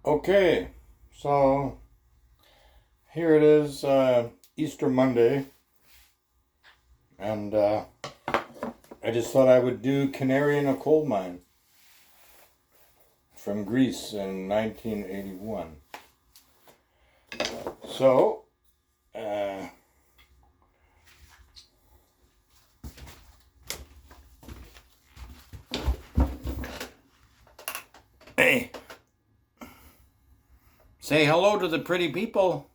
Okay, so here it is, Easter Monday, and I just thought I would do Canary in a Coal Mine from Greece in 1981. So, hey, say hello to the pretty people.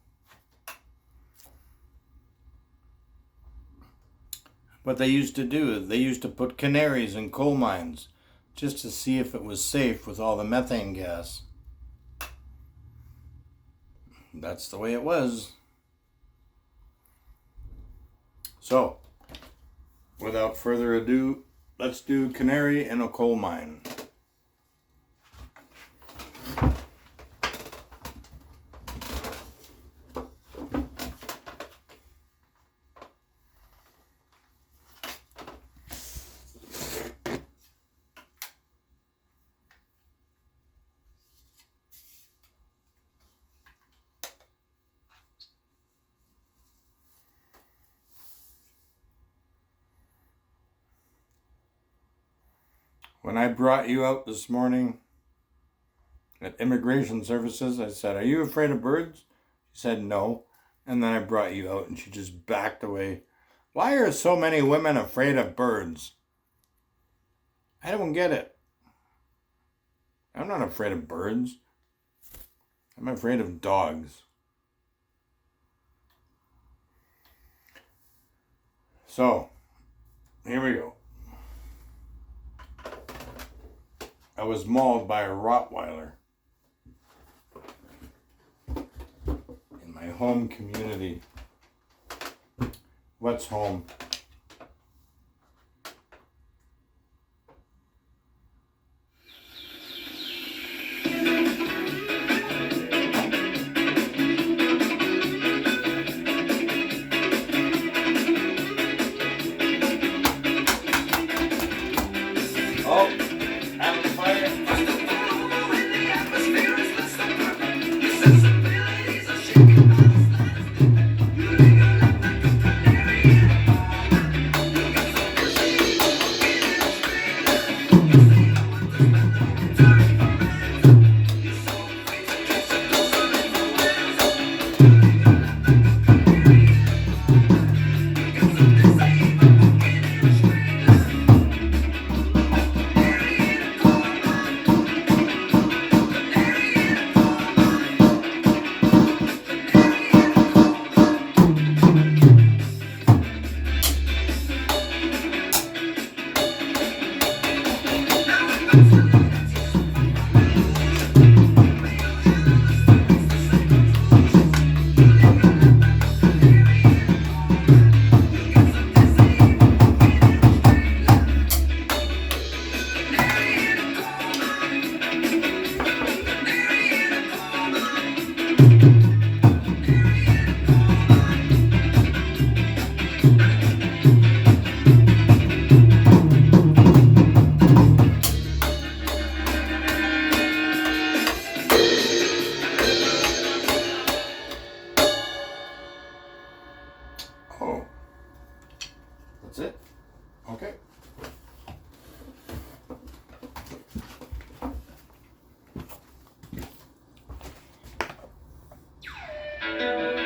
What they used to do, they used to put canaries in coal mines just to see if it was safe with all the methane gas. That's the way it was. So, without further ado, let's do Canary in a Coal Mine. When I brought you out this morning at Immigration Services, I said, "Are you afraid of birds?" She said, "No." And then I brought you out and she just backed away. Why are so many women afraid of birds? I don't get it. I'm not afraid of birds. I'm afraid of dogs. So, here we go. I was mauled by a Rottweiler in my home community. What's home? Oh, having fire.